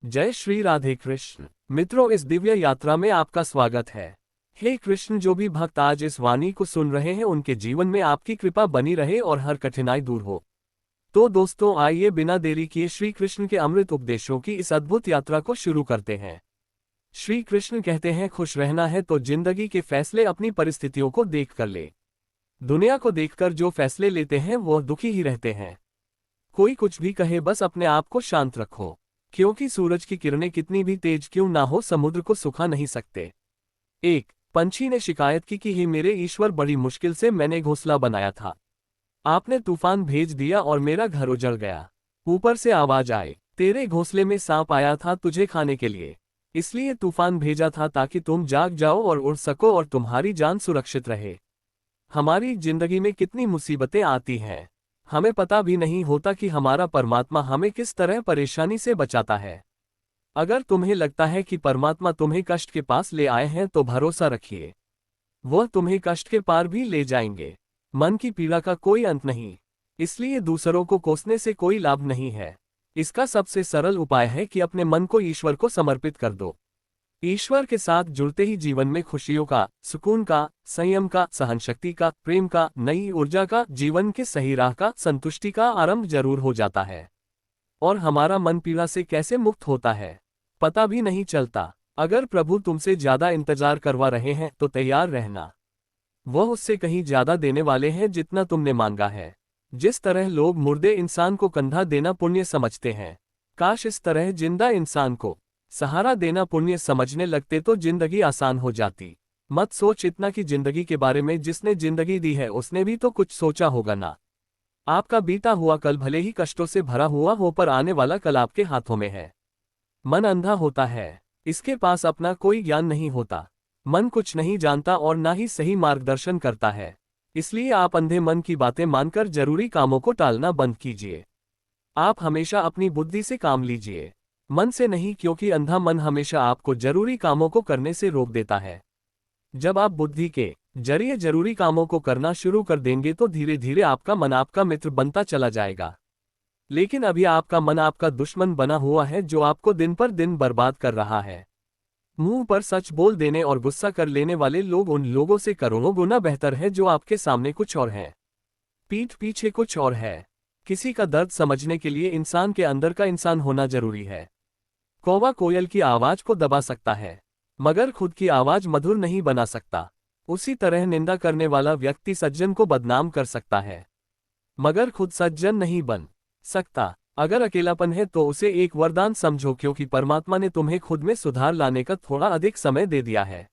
जय श्री राधे कृष्ण। मित्रों, इस दिव्य यात्रा में आपका स्वागत है। हे कृष्ण, जो भी भक्त आज इस वाणी को सुन रहे हैं उनके जीवन में आपकी कृपा बनी रहे और हर कठिनाई दूर हो। तो दोस्तों, आइए बिना देरी किए श्री कृष्ण के अमृत उपदेशों की इस अद्भुत यात्रा को शुरू करते हैं। श्री कृष्ण कहते हैं, खुश रहना है तो जिंदगी के फैसले अपनी परिस्थितियों को देख कर ले। दुनिया को देखकर जो फैसले लेते हैं वो दुखी ही रहते हैं। कोई कुछ भी कहे, बस अपने आप को शांत रखो, क्योंकि सूरज की किरणें कितनी भी तेज क्यों ना हो समुद्र को सुखा नहीं सकते। एक पंछी ने शिकायत की कि हे मेरे ईश्वर, बड़ी मुश्किल से मैंने घोंसला बनाया था, आपने तूफान भेज दिया और मेरा घर उजड़ गया। ऊपर से आवाज आए, तेरे घोंसले में सांप आया था तुझे खाने के लिए, इसलिए तूफान भेजा था ताकि तुम जाग जाओ और उड़ सको और तुम्हारी जान सुरक्षित रहे। हमारी जिंदगी में कितनी मुसीबतें आती हैं, हमें पता भी नहीं होता कि हमारा परमात्मा हमें किस तरह परेशानी से बचाता है। अगर तुम्हें लगता है कि परमात्मा तुम्हें कष्ट के पास ले आए हैं तो भरोसा रखिए, वह तुम्हें कष्ट के पार भी ले जाएंगे। मन की पीड़ा का कोई अंत नहीं, इसलिए दूसरों को कोसने से कोई लाभ नहीं है। इसका सबसे सरल उपाय है कि अपने मन को ईश्वर को समर्पित कर दो। ईश्वर के साथ जुड़ते ही जीवन में खुशियों का, सुकून का, संयम का, सहनशक्ति का, प्रेम का, नई ऊर्जा का, जीवन के सही राह का, संतुष्टि का आरंभ जरूर हो जाता है। और हमारा मन पीड़ा से कैसे मुक्त होता है, पता भी नहीं चलता। अगर प्रभु तुमसे ज्यादा इंतजार करवा रहे हैं तो तैयार रहना, वह उससे कहीं ज्यादा देने वाले हैं जितना तुमने मांगा है। जिस तरह लोग मुर्दे इंसान को कंधा देना पुण्य समझते हैं, काश इस तरह जिंदा इंसान को सहारा देना पुण्य समझने लगते तो जिंदगी आसान हो जाती। मत सोच इतना कि जिंदगी के बारे में जिसने जिंदगी दी है उसने भी तो कुछ सोचा होगा ना। आपका बीता हुआ कल भले ही कष्टों से भरा हुआ हो, पर आने वाला कल आपके हाथों में है। मन अंधा होता है, इसके पास अपना कोई ज्ञान नहीं होता। मन कुछ नहीं जानता और ना ही सही मार्गदर्शन करता है, इसलिए आप अंधे मन की बातें मानकर जरूरी कामों को टालना बंद कीजिए। आप हमेशा अपनी बुद्धि से काम लीजिए, मन से नहीं, क्योंकि अंधा मन हमेशा आपको जरूरी कामों को करने से रोक देता है। जब आप बुद्धि के जरिए जरूरी कामों को करना शुरू कर देंगे तो धीरे धीरे आपका मन आपका मित्र बनता चला जाएगा। लेकिन अभी आपका मन आपका दुश्मन बना हुआ है, जो आपको दिन पर दिन बर्बाद कर रहा है। मुंह पर सच बोल देने और गुस्सा कर लेने वाले लोग उन लोगों से करोड़ों गुना बेहतर है जो आपके सामने कुछ और हैं, पीठ पीछे कुछ और है। किसी का दर्द समझने के लिए इंसान के अंदर का इंसान होना जरूरी है। कौवा कोयल की आवाज को दबा सकता है, मगर खुद की आवाज मधुर नहीं बना सकता। उसी तरह निंदा करने वाला व्यक्ति सज्जन को बदनाम कर सकता है, मगर खुद सज्जन नहीं बन सकता। अगर अकेलापन है तो उसे एक वरदान समझो, क्योंकि परमात्मा ने तुम्हें खुद में सुधार लाने का थोड़ा अधिक समय दे दिया है।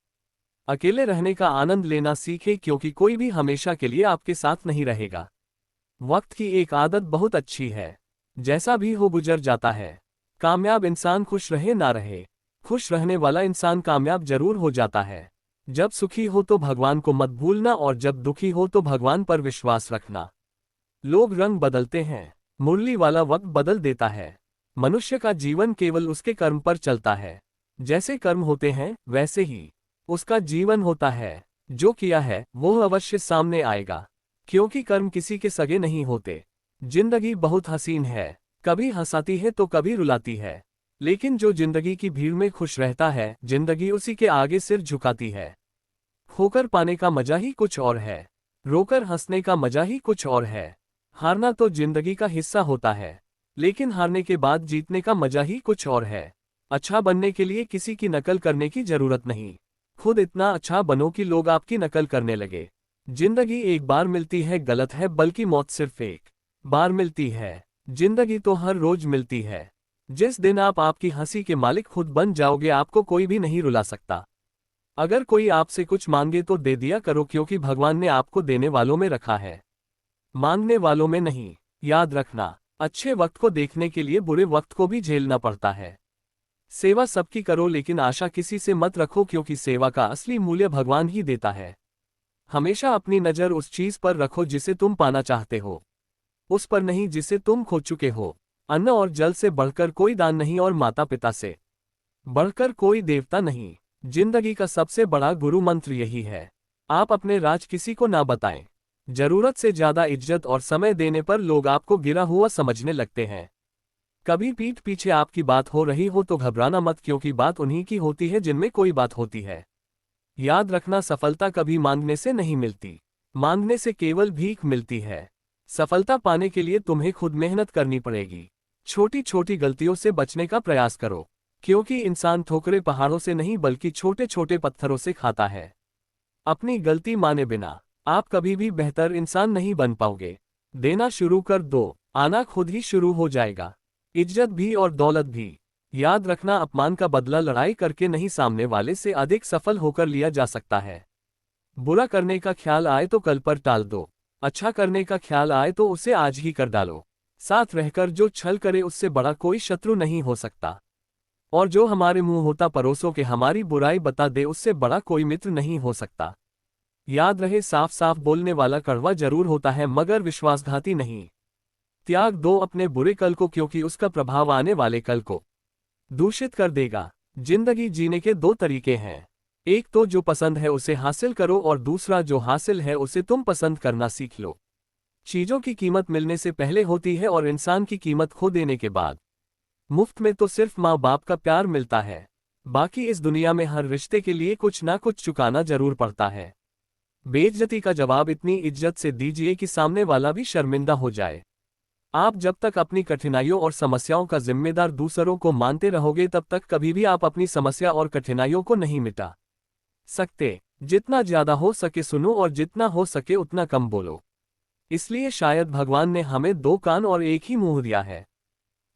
अकेले रहने का आनंद लेना सीखे, क्योंकि कोई भी हमेशा के लिए आपके साथ नहीं रहेगा। वक्त की एक आदत बहुत अच्छी है, जैसा भी हो गुजर जाता है। कामयाब इंसान खुश रहे ना रहे, खुश रहने वाला इंसान कामयाब जरूर हो जाता है। जब सुखी हो तो भगवान को मत भूलना, और जब दुखी हो तो भगवान पर विश्वास रखना। लोग रंग बदलते हैं, मुरली वाला वक्त बदल देता है। मनुष्य का जीवन केवल उसके कर्म पर चलता है। जैसे कर्म होते हैं वैसे ही उसका जीवन होता है। जो किया है वो अवश्य सामने आएगा, क्योंकि कर्म किसी के सगे नहीं होते। जिंदगी बहुत हसीन है, कभी हंसाती है तो कभी रुलाती है, लेकिन जो जिंदगी की भीड़ में खुश रहता है, जिंदगी उसी के आगे सिर झुकाती है। खोकर पाने का मजा ही कुछ और है, रोकर हंसने का मजा ही कुछ और है। हारना तो जिंदगी का हिस्सा होता है, लेकिन हारने के बाद जीतने का मजा ही कुछ और है। अच्छा बनने के लिए किसी की नकल करने की जरूरत नहीं, खुद इतना अच्छा बनो कि लोग आपकी नकल करने लगे। जिंदगी एक बार मिलती है गलत है, बल्कि मौत सिर्फ एक बार मिलती है। जिंदगी तो हर रोज मिलती है। जिस दिन आप आपकी हंसी के मालिक खुद बन जाओगे, आपको कोई भी नहीं रुला सकता। अगर कोई आपसे कुछ मांगे तो दे दिया करो, क्योंकि भगवान ने आपको देने वालों में रखा है, मांगने वालों में नहीं। याद रखना, अच्छे वक्त को देखने के लिए बुरे वक्त को भी झेलना पड़ता है। सेवा सबकी करो, लेकिन आशा किसी से मत रखो, क्योंकि सेवा का असली मूल्य भगवान ही देता है। हमेशा अपनी नजर उस चीज पर रखो जिसे तुम पाना चाहते हो, उस पर नहीं जिसे तुम खो चुके हो। अन्न और जल से बढ़कर कोई दान नहीं, और माता पिता से बढ़कर कोई देवता नहीं। जिंदगी का सबसे बड़ा गुरु मंत्र यही है, आप अपने राज किसी को ना बताएं। जरूरत से ज्यादा इज्जत और समय देने पर लोग आपको गिरा हुआ समझने लगते हैं। कभी पीठ पीछे आपकी बात हो रही हो तो घबराना मत, क्योंकि बात उन्हीं की होती है जिनमें कोई बात होती है। याद रखना, सफलता कभी मांगने से नहीं मिलती, मांगने से केवल भीख मिलती है। सफलता पाने के लिए तुम्हें खुद मेहनत करनी पड़ेगी। छोटी छोटी गलतियों से बचने का प्रयास करो, क्योंकि इंसान ठोकरें पहाड़ों से नहीं बल्कि छोटे छोटे पत्थरों से खाता है। अपनी गलती माने बिना आप कभी भी बेहतर इंसान नहीं बन पाओगे। देना शुरू कर दो, आना खुद ही शुरू हो जाएगा। इज्जत भी और दौलत भी। याद रखना, अपमान का बदला लड़ाई करके नहीं, सामने वाले से अधिक सफल होकर लिया जा सकता है। बुरा करने का ख्याल आए तो कल पर टाल दो, अच्छा करने का ख्याल आए तो उसे आज ही कर डालो। साथ रहकर जो छल करे उससे बड़ा कोई शत्रु नहीं हो सकता, और जो हमारे मुंह होता परोसों के हमारी बुराई बता दे उससे बड़ा कोई मित्र नहीं हो सकता। याद रहे, साफ साफ बोलने वाला कड़वा जरूर होता है मगर विश्वासघाती नहीं। त्याग दो अपने बुरे कल को, क्योंकि उसका प्रभाव आने वाले कल को दूषित कर देगा। जिंदगी जीने के दो तरीके हैं, एक तो जो पसंद है उसे हासिल करो और दूसरा जो हासिल है उसे तुम पसंद करना सीख लो। चीजों की कीमत मिलने से पहले होती है और इंसान की कीमत खो देने के बाद। मुफ्त में तो सिर्फ माँ बाप का प्यार मिलता है, बाकी इस दुनिया में हर रिश्ते के लिए कुछ ना कुछ चुकाना जरूर पड़ता है। बेइज्जती का जवाब इतनी इज्जत से दीजिए कि सामने वाला भी शर्मिंदा हो जाए। आप जब तक अपनी कठिनाइयों और समस्याओं का जिम्मेदार दूसरों को मानते रहोगे तब तक कभी भी आप अपनी समस्या और कठिनाइयों को नहीं मिटा सकते। जितना ज्यादा हो सके सुनो और जितना हो सके उतना कम बोलो। इसलिए शायद भगवान ने हमें दो कान और एक ही मुंह दिया है।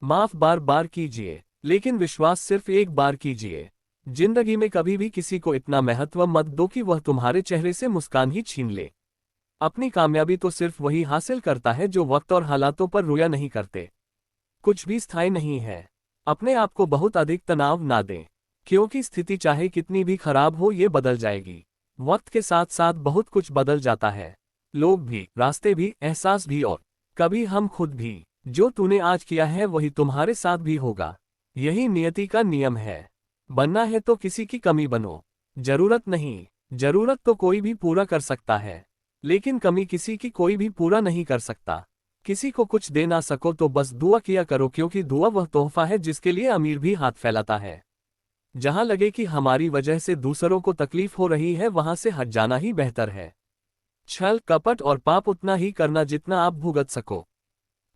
माफ बार बार कीजिए, लेकिन विश्वास सिर्फ एक बार कीजिए। जिंदगी में कभी भी किसी को इतना महत्व मत दो कि वह तुम्हारे चेहरे से मुस्कान ही छीन ले। अपनी कामयाबी तो सिर्फ वही हासिल करता है जो वक्त और हालातों पर रोया नहीं करते। कुछ भी स्थायी नहीं है। अपने आप को बहुत अधिक तनाव ना दें, क्योंकि स्थिति चाहे कितनी भी खराब हो ये बदल जाएगी। वक्त के साथ साथ बहुत कुछ बदल जाता है, लोग भी, रास्ते भी, एहसास भी और कभी हम खुद भी। जो तूने आज किया है वही तुम्हारे साथ भी होगा। यही नियति का नियम है। बनना है तो किसी की कमी बनो, जरूरत नहीं। जरूरत तो कोई भी पूरा कर सकता है, लेकिन कमी किसी की कोई भी पूरा नहीं कर सकता। किसी को कुछ दे ना सको तो बस दुआ किया करो, क्योंकि दुआ वह तोहफा है जिसके लिए अमीर भी हाथ फैलाता है। जहां लगे कि हमारी वजह से दूसरों को तकलीफ हो रही है वहां से हट जाना ही बेहतर है। छल कपट और पाप उतना ही करना जितना आप भुगत सको,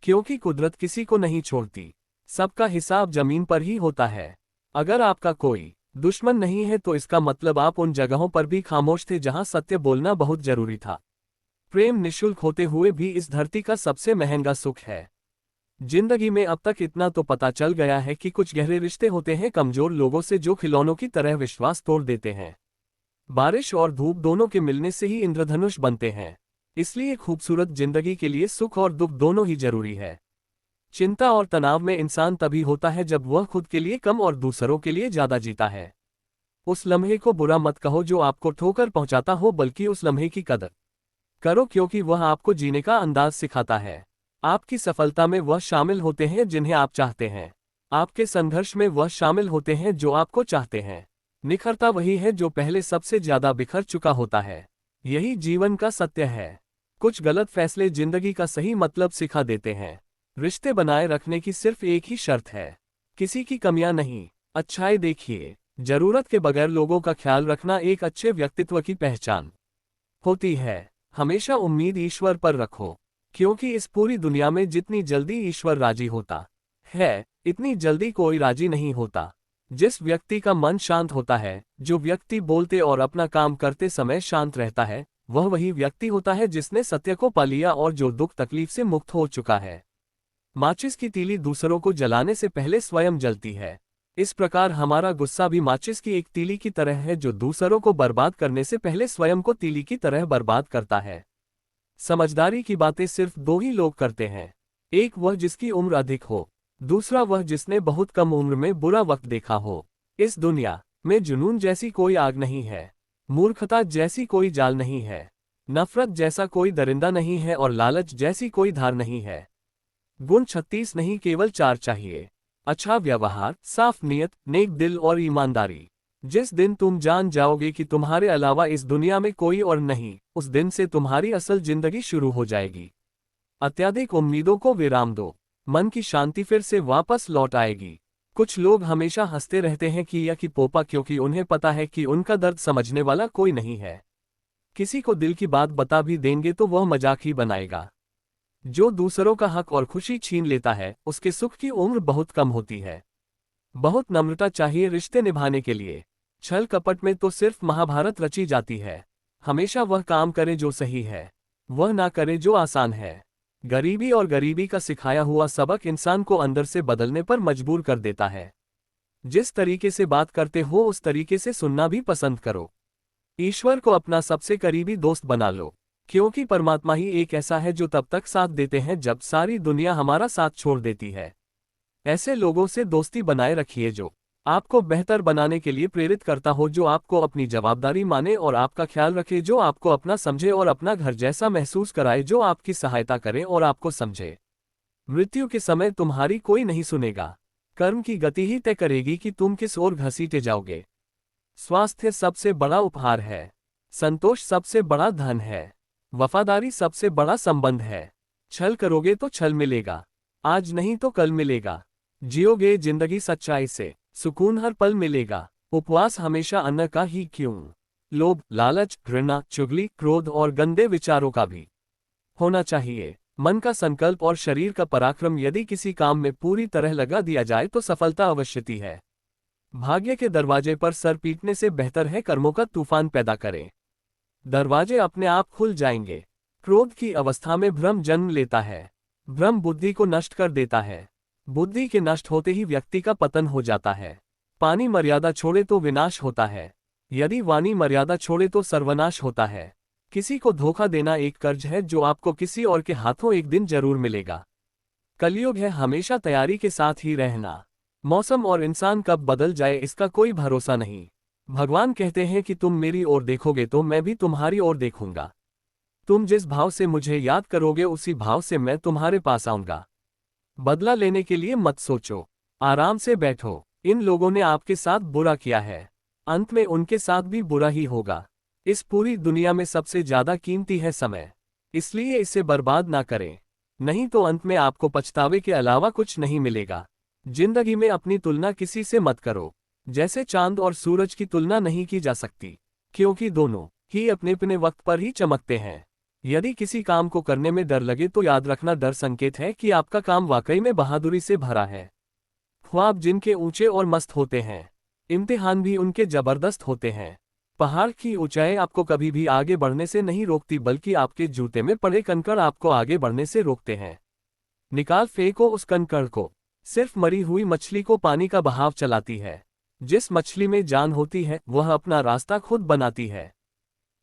क्योंकि कुदरत किसी को नहीं छोड़ती। सबका हिसाब जमीन पर ही होता है। अगर आपका कोई दुश्मन नहीं है तो इसका मतलब आप उन जगहों पर भी खामोश थे जहां सत्य बोलना बहुत जरूरी था। प्रेम निःशुल्क होते हुए भी इस धरती का सबसे महंगा सुख है। जिंदगी में अब तक इतना तो पता चल गया है कि कुछ गहरे रिश्ते होते हैं कमजोर लोगों से जो खिलौनों की तरह विश्वास तोड़ देते हैं। बारिश और धूप दोनों के मिलने से ही इंद्रधनुष बनते हैं। इसलिए खूबसूरत जिंदगी के लिए सुख और दुख दोनों ही जरूरी है। चिंता और तनाव में इंसान तभी होता है जब वह खुद के लिए कम और दूसरों के लिए ज्यादा जीता है। उस लम्हे को बुरा मत कहो जो आपको ठोकर पहुंचाता हो, बल्कि उस लम्हे की कदर करो, क्योंकि वह आपको जीने का अंदाज सिखाता है। आपकी सफलता में वह शामिल होते हैं जिन्हें आप चाहते हैं। आपके संघर्ष में वह शामिल होते हैं जो आपको चाहते हैं। निखरता वही है जो पहले सबसे ज्यादा बिखर चुका होता है। यही जीवन का सत्य है। कुछ गलत फैसले जिंदगी का सही मतलब सिखा देते हैं। रिश्ते बनाए रखने की सिर्फ एक ही शर्त है, किसी की कमियां नहीं, अच्छाई देखिए। जरूरत के बगैर लोगों का ख्याल रखना एक अच्छे व्यक्तित्व की पहचान होती है। हमेशा उम्मीद ईश्वर पर रखो, क्योंकि इस पूरी दुनिया में जितनी जल्दी ईश्वर राजी होता है इतनी जल्दी कोई राजी नहीं होता। जिस व्यक्ति का मन शांत होता है, जो व्यक्ति बोलते और अपना काम करते समय शांत रहता है, वह वही व्यक्ति होता है जिसने सत्य को पा लिया और जो दुख तकलीफ से मुक्त हो चुका है। माचिस की तीली दूसरों को जलाने से पहले स्वयं जलती है। इस प्रकार हमारा गुस्सा भी माचिस की एक तीली की तरह है जो दूसरों को बर्बाद करने से पहले स्वयं को तीली की तरह बर्बाद करता है। समझदारी की बातें सिर्फ दो ही लोग करते हैं, एक वह जिसकी उम्र अधिक हो, दूसरा वह जिसने बहुत कम उम्र में बुरा वक्त देखा हो। इस दुनिया में जुनून जैसी कोई आग नहीं है, मूर्खता जैसी कोई जाल नहीं है, नफरत जैसा कोई दरिंदा नहीं है और लालच जैसी कोई धार नहीं है। गुण 36 नहीं केवल 4 चाहिए, अच्छा व्यवहार, साफ नियत, नेक दिल और ईमानदारी। जिस दिन तुम जान जाओगे कि तुम्हारे अलावा इस दुनिया में कोई और नहीं, उस दिन से तुम्हारी असल जिंदगी शुरू हो जाएगी। अत्यधिक उम्मीदों को विराम दो, मन की शांति फिर से वापस लौट आएगी। कुछ लोग हमेशा हंसते रहते हैं कि या कि पोपा, क्योंकि उन्हें पता है कि उनका दर्द समझने वाला कोई नहीं है। किसी को दिल की बात बता भी देंगे तो वह मजाक ही बनाएगा। जो दूसरों का हक और खुशी छीन लेता है उसके सुख की उम्र बहुत कम होती है। बहुत नम्रता चाहिए रिश्ते निभाने के लिए। छल कपट में तो सिर्फ महाभारत रची जाती है। हमेशा वह काम करे जो सही है, वह ना करे जो आसान है। गरीबी और गरीबी का सिखाया हुआ सबक इंसान को अंदर से बदलने पर मजबूर कर देता है। जिस तरीके से बात करते हो उस तरीके से सुनना भी पसंद करो। ईश्वर को अपना सबसे करीबी दोस्त बना लो, क्योंकि परमात्मा ही एक ऐसा है जो तब तक साथ देते हैं जब सारी दुनिया हमारा साथ छोड़ देती है। ऐसे लोगों से दोस्ती बनाए रखिए जो आपको बेहतर बनाने के लिए प्रेरित करता हो, जो आपको अपनी जवाबदारी माने और आपका ख्याल रखे, जो आपको अपना समझे और अपना घर जैसा महसूस कराए, जो आपकी सहायता करे और आपको समझे। मृत्यु के समय तुम्हारी कोई नहीं सुनेगा। कर्म की गति ही तय करेगी कि तुम किस ओर घसीटे जाओगे। स्वास्थ्य सबसे बड़ा उपहार है। संतोष सबसे बड़ा धन है। वफादारी सबसे बड़ा संबंध है। छल करोगे तो छल मिलेगा, आज नहीं तो कल मिलेगा। जियोगे जिंदगी सच्चाई से, सुकून हर पल मिलेगा। उपवास हमेशा अन्न का ही क्यों, लोभ, लालच, घृणा, चुगली, क्रोध और गंदे विचारों का भी होना चाहिए। मन का संकल्प और शरीर का पराक्रम यदि किसी काम में पूरी तरह लगा दिया जाए तो सफलता अवश्यती है। भाग्य के दरवाजे पर सर पीटने से बेहतर है कर्मों का तूफान पैदा करें। दरवाजे अपने आप खुल जाएंगे। क्रोध की अवस्था में भ्रम जन्म लेता है। भ्रम बुद्धि को नष्ट कर देता है। बुद्धि के नष्ट होते ही व्यक्ति का पतन हो जाता है। पानी मर्यादा छोड़े तो विनाश होता है, यदि वाणी मर्यादा छोड़े तो सर्वनाश होता है। किसी को धोखा देना एक कर्ज है जो आपको किसी और के हाथों एक दिन जरूर मिलेगा। कलयुग है, हमेशा तैयारी के साथ ही रहना। मौसम और इंसान कब बदल जाए इसका कोई भरोसा नहीं। भगवान कहते हैं कि तुम मेरी ओर देखोगे तो मैं भी तुम्हारी ओर देखूंगा। तुम जिस भाव से मुझे याद करोगे उसी भाव से मैं तुम्हारे पास आऊंगा। बदला लेने के लिए मत सोचो, आराम से बैठो। इन लोगों ने आपके साथ बुरा किया है, अंत में उनके साथ भी बुरा ही होगा। इस पूरी दुनिया में सबसे ज्यादा कीमती है समय, इसलिए इसे बर्बाद ना करें, नहीं तो अंत में आपको पछतावे के अलावा कुछ नहीं मिलेगा। जिंदगी में अपनी तुलना किसी से मत करो। जैसे चांद और सूरज की तुलना नहीं की जा सकती, क्योंकि दोनों ही अपने अपने वक्त पर ही चमकते हैं। यदि किसी काम को करने में डर लगे तो याद रखना डर संकेत है कि आपका काम वाकई में बहादुरी से भरा है। ख्वाब जिनके ऊंचे और मस्त होते हैं, इम्तिहान भी उनके जबरदस्त होते हैं। पहाड़ की ऊंचाई आपको कभी भी आगे बढ़ने से नहीं रोकती, बल्कि आपके जूते में पड़े कंकड़ आपको आगे बढ़ने से रोकते हैं। निकाल फेंको उस कंकड़ को। सिर्फ मरी हुई मछली को पानी का बहाव चलाती है। जिस मछली में जान होती है वह अपना रास्ता खुद बनाती है।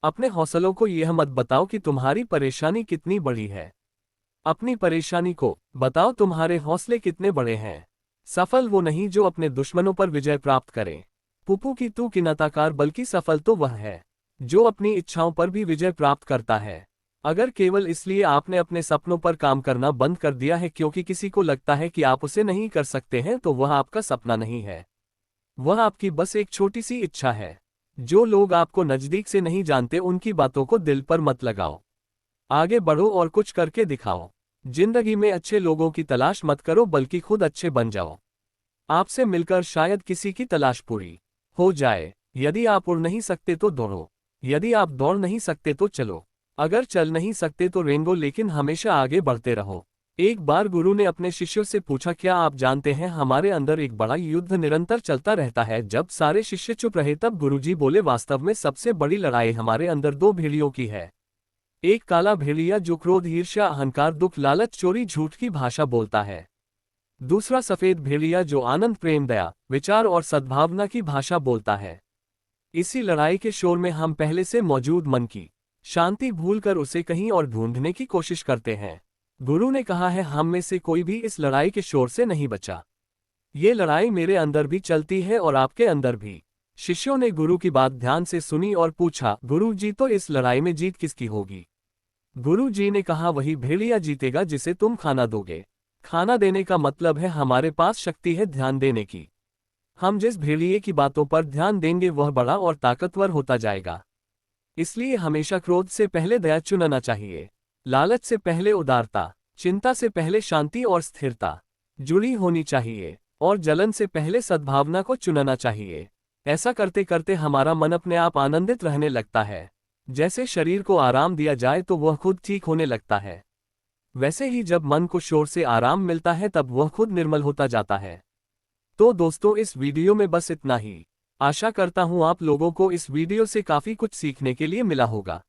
अपने हौसलों को यह मत बताओ कि तुम्हारी परेशानी कितनी बड़ी है, अपनी परेशानी को बताओ तुम्हारे हौसले कितने बड़े हैं। सफल वो नहीं जो अपने दुश्मनों पर विजय प्राप्त करे। पुप्पू की तू किनाताकार, बल्कि सफल तो वह है जो अपनी इच्छाओं पर भी विजय प्राप्त करता है। अगर केवल इसलिए आपने अपने सपनों पर काम करना बंद कर दिया है क्योंकि किसी को लगता है कि आप उसे नहीं कर सकते हैं, तो वह आपका सपना नहीं है, वह आपकी बस एक छोटी सी इच्छा है। जो लोग आपको नजदीक से नहीं जानते उनकी बातों को दिल पर मत लगाओ। आगे बढ़ो और कुछ करके दिखाओ। जिंदगी में अच्छे लोगों की तलाश मत करो, बल्कि खुद अच्छे बन जाओ। आपसे मिलकर शायद किसी की तलाश पूरी हो जाए। यदि आप उड़ नहीं सकते तो दौड़ो, यदि आप दौड़ नहीं सकते तो चलो, अगर चल नहीं सकते तो रेंगो, लेकिन हमेशा आगे बढ़ते रहो। एक बार गुरु ने अपने शिष्यों से पूछा, क्या आप जानते हैं हमारे अंदर एक बड़ा युद्ध निरंतर चलता रहता है। जब सारे शिष्य चुप रहे तब गुरुजी बोले, वास्तव में सबसे बड़ी लड़ाई हमारे अंदर दो भेड़ियों की है। एक काला भेड़िया जो क्रोध, ईर्ष्या, अहंकार, दुख, लालच, चोरी, झूठ की भाषा बोलता है। दूसरा सफेद भेड़िया जो आनंद, प्रेम, दया, विचार और सद्भावना की भाषा बोलता है। इसी लड़ाई के शोर में हम पहले से मौजूद मन की शांति भूलकर उसे कहीं और ढूंढने की कोशिश करते हैं। गुरु ने कहा है, हम में से कोई भी इस लड़ाई के शोर से नहीं बचा। ये लड़ाई मेरे अंदर भी चलती है और आपके अंदर भी। शिष्यों ने गुरु की बात ध्यान से सुनी और पूछा, गुरु जी, तो इस लड़ाई में जीत किसकी होगी। गुरु जी ने कहा, वही भेड़िया जीतेगा जिसे तुम खाना दोगे। खाना देने का मतलब है हमारे पास शक्ति है ध्यान देने की। हम जिस भेड़िए की बातों पर ध्यान देंगे वह बड़ा और ताकतवर होता जाएगा। इसलिए हमेशा क्रोध से पहले दया चुनना चाहिए, लालच से पहले उदारता, चिंता से पहले शांति और स्थिरता जुड़ी होनी चाहिए, और जलन से पहले सद्भावना को चुनना चाहिए। ऐसा करते करते हमारा मन अपने आप आनंदित रहने लगता है। जैसे शरीर को आराम दिया जाए तो वह खुद ठीक होने लगता है, वैसे ही जब मन को शोर से आराम मिलता है तब वह खुद निर्मल होता जाता है। तो दोस्तों, इस वीडियो में बस इतना ही। आशा करता हूँ आप लोगों को इस वीडियो से काफ़ी कुछ सीखने के लिए मिला होगा।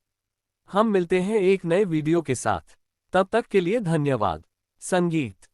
हम मिलते हैं एक नए वीडियो के साथ। तब तक के लिए धन्यवाद। संगीत।